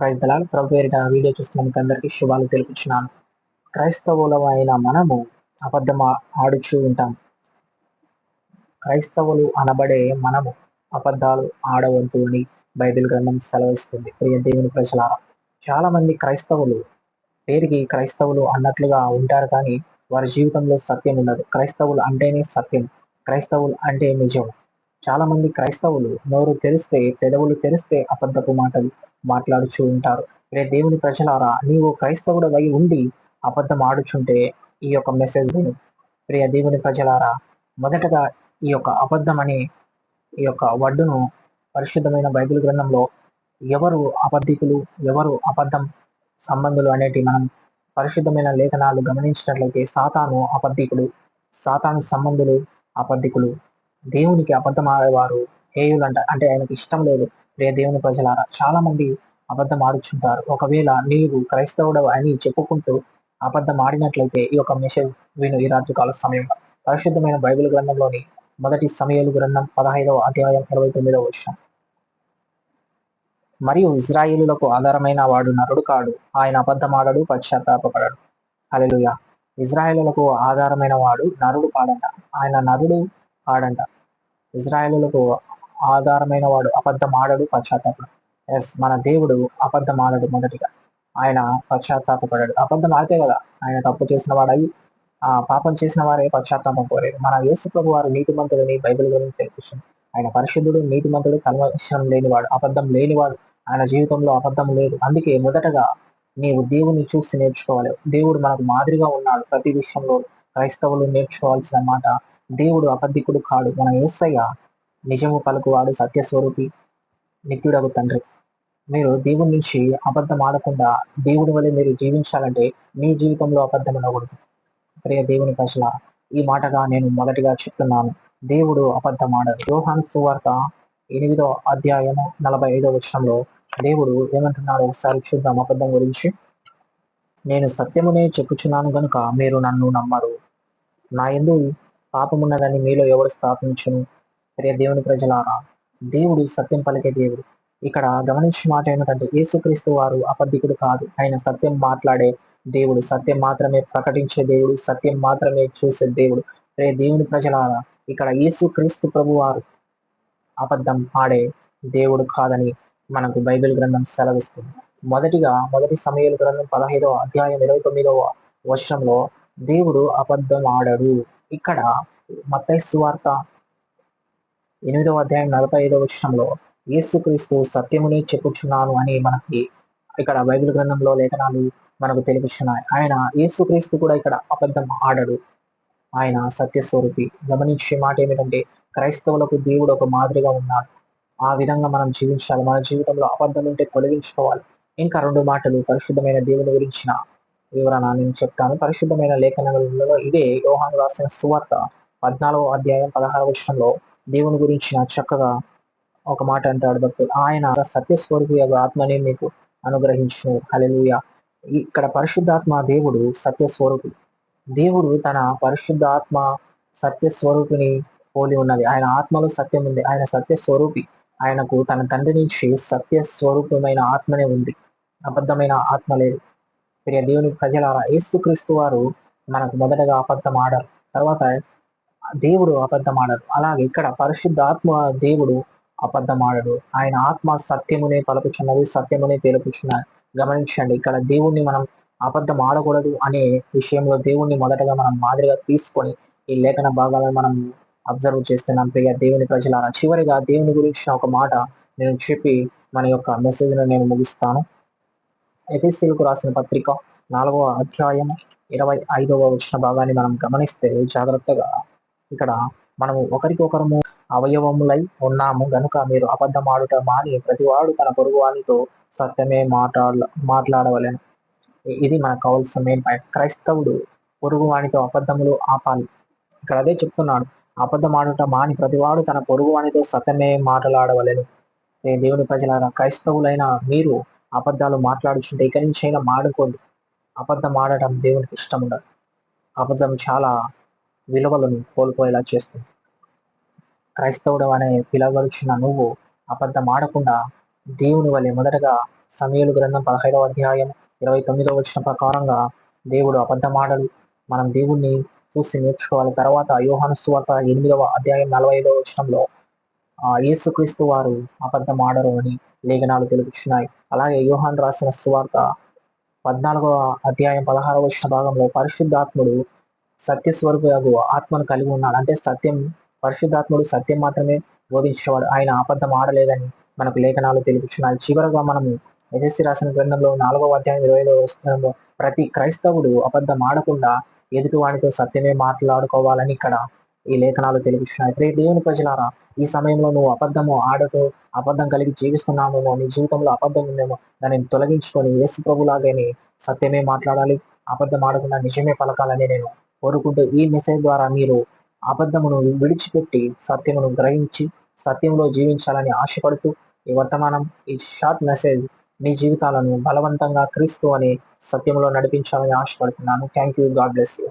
Praise the lord. ప్రభు పేరిట video చూస్తున్న మీకు అందరికీ శుభాలు తెలుపుచున్నాను. క్రైస్తవులమైన మనము అబద్ధం ఆడుచూ ఉంటాం. క్రైస్తవులు అనబడే మనము అబద్ధాలు ఆడవద్దు అని బైబిల్ గ్రంథం సెలవిస్తుంది. ప్రియ దేవుని ప్రజలారా, చాలా మంది క్రైస్తవులు పేరుకి క్రైస్తవులు అన్నట్లుగా ఉంటారు, కానీ వారి జీవితంలో సత్యం ఉండదు. క్రైస్తవులు అంటేనే సత్యం, క్రైస్తవులు అంటే నిజం. చాలా మంది క్రైస్తవులు నోరు తెరిస్తే, పెదవులు తెరిస్తే అబద్ధపు మాటలు మాట్లాడుచూ ఉంటారు. దేవుని ప్రజలారా, నీవు క్రైస్తవుడు అయి ఉండి అబద్ధం ఆడుచుంటే ఈ యొక్క మెసేజ్ విను. ప్రియ దేవుని ప్రజలారా, మొదటగా ఈ యొక్క అబద్ధం అనే ఈ యొక్క వడ్డును పరిశుద్ధమైన బైబిల్ గ్రంథంలో ఎవరు అబద్ధికులు, ఎవరు అబద్ధం సంబంధులు అనేటి మనం పరిశుద్ధమైన లేఖనాలు గమనించినట్లయితే సాతాను అబద్ధికుడు, సాతాను సంబంధులు అబద్ధికులు, దేవునికి అబద్ధం ఆడేవారు హేయులంట, అంటే ఆయనకి ఇష్టం లేదు. దేవుని ప్రజలారా, చాలా మంది అబద్ధం ఆడుచుంటారు. ఒకవేళ నీవు క్రైస్తవుడు అని చెప్పుకుంటూ అబద్ధం ఆడినట్లయితే ఈ యొక్క మెసేజ్ విను ఈ రాత్రికాల సమయంలో. పరిశుద్ధమైన బైబిల్ గ్రంథంలోని మొదటి సమూయేలు గ్రంథం 15వ అధ్యాయం 29వ వచనం. మరియు ఇజ్రాయేలులకు ఆధారమైన వాడు నరుడు కాడు, ఆయన అబద్ధమాడడు, పశ్చాత్తాపపడడు. హల్లెలూయా. ఇజ్రాయేలులకు ఆధారమైన వాడు నరుడు కాడంట, ఆయన నరుడు కాడంట. ఇజ్రాయేలులకు ఆధారమైన వాడు అబద్ధం ఆడడు, పశ్చాత్తాపడు. ఎస్, మన దేవుడు అబద్ధం ఆడడు. మొదటిగా ఆయన పశ్చాత్తాపపడాడు. అబద్ధం ఆడితే కదా ఆయన తప్పు చేసిన వాడయి పాపం చేసిన వారే పశ్చాత్తాపం కోరేరు. మన యేసు ప్రభు వారు నీతిమంతుడని బైబిల్ గురించి తెలుస్తుంది. ఆయన పరిశుద్ధుడు, నీతిమంతుడు, కల్మషం లేనివాడు, అబద్ధం లేనివాడు. ఆయన జీవితంలో అబద్ధం లేదు. అందుకే మొదటగా నీవు దేవుని చూసి నేర్చుకోవాలి. దేవుడు మనకు మాదిరిగా ఉన్నాడు ప్రతి విషయంలో. క్రైస్తవులు నేర్చుకోవాల్సిన మాట, దేవుడు అబద్ధికుడు కాడు. మన యేసయ్య నిజము పలుకువాడు, సత్యస్వరూపి, నిత్యుడగు తండ్రి. మీరు దేవుడి నుంచి అబద్ధం ఆడకుండా దేవుడి వల్ల మీరు జీవించాలంటే మీ జీవితంలో అబద్ధం ఉండకూడదు. ప్రియ దేవుని ప్రజలారా, ఈ మాటగా నేను మొదటిగా చెప్తున్నాను, దేవుడు అబద్ధం ఆడడు. యోహాను సువార్త 8వ అధ్యాయము 45వ వచనంలో దేవుడు ఏమంటున్నాడో ఒకసారి చూద్దాం అబద్ధం గురించి. నేను సత్యమునే చెప్పుచున్నాను గనుక మీరు నన్ను నమ్మరు, నా యందు పాపమున్నదని మీలో ఎవడు స్థాపించును. ప్రియ దేవుని ప్రజలారా, దేవుడు సత్యం పలికే దేవుడు. ఇక్కడ గమనించిన మాట ఏమిటంటే, యేసుక్రీస్తు వారు అబద్ధికుడు కాదు, ఆయన సత్యం మాట్లాడే దేవుడు, సత్యం మాత్రమే ప్రకటించే దేవుడు, సత్యం మాత్రమే చూసే దేవుడు. ప్రియ దేవుని ప్రజలారా, ఇక్కడ యేసుక్రీస్తు ప్రభు వారు అబద్ధం ఆడే దేవుడు కాదని మనకు బైబిల్ గ్రంథం సెలవిస్తుంది. మొదటి సమూయేలు గ్రంథం 15వ అధ్యాయం 29వ వచనంలో దేవుడు అబద్ధం ఆడడు. ఇక్కడ మత్తయి సువార్త 8వ అధ్యాయం 45వ వచనంలో యేసుక్రీస్తు సత్యమునే చెప్పుచున్నాను అని మనకి ఇక్కడ బైబిల్ గ్రంథంలో లేఖనాలు మనకు తెలుపుచున్నాయి. ఆయన యేసుక్రీస్తు కూడా ఇక్కడ అబద్ధం ఆడడు, ఆయన సత్యస్వరూపి. గమనించే మాట ఏమిటంటే, క్రైస్తవులకు దేవుడు ఒక మాదిరిగా ఉన్నాడు. ఆ విధంగా మనం జీవించాలి. మన జీవితంలో అబద్ధం ఉంటే తొలగించుకోవాలి. ఇంకా 2 మాటలు పరిశుద్ధమైన దేవుని గురించిన వివరణ నేను చెప్తాను. పరిశుద్ధమైన లేఖనాలలో ఇదే యోహాను రాసిన సువార్త 14వ అధ్యాయం 16వ వచనంలో దేవుని గురించిన చక్కగా ఒక మాట అంటాడు భక్తుడు, ఆయన సత్యస్వరూపి ఆత్మని మీకు అనుగ్రహించును. హల్లెలూయా. ఇక్కడ పరిశుద్ధాత్మ దేవుడు సత్యస్వరూపి. దేవుడు తన పరిశుద్ధాత్మ సత్యస్వరూపిని పోలి ఉన్నది. ఆయన ఆత్మలో సత్యం ఉంది, ఆయన సత్యస్వరూపి. ఆయనకు తన తండ్రి నుంచి సత్యస్వరూపమైన ఆత్మనే ఉంది, అబద్ధమైన ఆత్మ లేదు. ప్రియ దేవుని ప్రజలారా, యేసుక్రీస్తు వారు మనకు మొదటగా అబద్ధం ఆడరు, తర్వాత దేవుడు అబద్ధం ఆడరు. అలాగే ఇక్కడ పరిశుద్ధాత్మ దేవుడు అబద్ధం ఆడడు. ఆయన ఆత్మ సత్యమునే పలుకుచున్నది, సత్యమునే తెలుపుచున్నది. గమనించండి, ఇక్కడ దేవుణ్ణి మనం అబద్ధం ఆడకూడదు అనే విషయంలో దేవుణ్ణి మొదటగా మనం మాదిరిగా తీసుకొని ఈ లేఖన భాగాలను మనం అబ్జర్వ్ చేస్తున్నాం. ప్రియ దేవుని ప్రజలారా, చివరిగా దేవుని గురించిన ఒక మాట నేను చెప్పి మన యొక్క మెసేజ్ను నేను ముగిస్తాను. ఎఫెసీయులకు రాసిన పత్రిక 4వ అధ్యాయం 25వ వచన భాగాన్ని మనం గమనిస్తే జాగ్రత్తగా, ఇక్కడ మనము ఒకరికొకరము అవయవములై ఉన్నాము గనుక మీరు అబద్ధమాడుట మాని ప్రతివాడు తన పొరుగు వానితో సత్యమే మాట్లాడవలెను. ఇది మనకు కావాల్సిన మెయిన్ పాయింట్. క్రైస్తవుడు పొరుగు వానితో అబద్ధములు ఆపాలి. ఇక్కడ అదే చెప్తున్నాడు, అబద్ధం ఆడుట మాని ప్రతివాడు తన పొరుగు వానితో సత్యమే మాట్లాడవలెను. దేవుని ప్రజలారా, క్రైస్తవులైన మీరు అబద్ధాలు మాట్లాడుచుంటే ఇక నుంచి అయినా మాడుకోండి. అబద్ధం ఆడటం దేవునికి ఇష్టం ఉండదు. అబద్ధం చాలా విలువలను కోల్పోయేలా చేస్తుంది. క్రైస్తవుడు అనే పిలవలుచిన నువ్వు అబద్ధం ఆడకుండా దేవుని వలె మొదటగా సమూయేలు గ్రంథం 15వ అధ్యాయం 29వ వచనం ప్రకారంగా దేవుడు అబద్ధమాడడు. మనం దేవుణ్ణి చూసి నేర్చుకోవాలి. తర్వాత యోహాను సువార్త 8వ అధ్యాయం 45వ వచనంలో యేసుక్రీస్తు వారు అబద్ధమాడరు అని లేఖనాలు తెలుపుచున్నాయి. అలాగే యోహాను రాసిన సువార్త 14వ అధ్యాయం 16వ వచన భాగంలో పరిశుద్ధాత్ముడు సత్యస్వరూపయగు ఆత్మను కలిగి ఉన్నాడు. అంటే పరిశుద్ధాత్ముడు సత్యం మాత్రమే బోధించేవాడు. ఆయన అబద్ధం ఆడలేదని మనకు లేఖనాలు తెలుపుచున్నాయి. చివరగా మనము ఎఫెసీ రాసిన గ్రంథంలో 4వ అధ్యాయం 25వ వచనంలో ప్రతి క్రైస్తవుడు అబద్ధం ఆడకుండా ఎదుటి వాడితో సత్యమే మాట్లాడుకోవాలని ఇక్కడ ఈ లేఖనాలు తెలుపుచున్నాయి. ప్రియ దేవుని ప్రజలారా, ఈ సమయంలో నువ్వు అబద్ధం కలిగి జీవిస్తున్నామేమో, నీ జీవితంలో అబద్ధం ఉందేమో, దానిని తొలగించుకొని యేసు ప్రభులాగానే సత్యమే మాట్లాడాలి, అబద్ధం ఆడకుండా నిజమే పలకాలని నేను కోరుకుంటూ, ఈ మెసేజ్ ద్వారా మీరు అబద్ధమును విడిచిపెట్టి సత్యమును గ్రహించి సత్యంలో జీవించాలని ఆశపడుతూ, ఈ షార్ట్ మెసేజ్ మీ జీవితాలను బలవంతంగా క్రీస్తు అనే సత్యంలో నడిపించాలని ఆశపడుతున్నాను. Thank you. God bless you.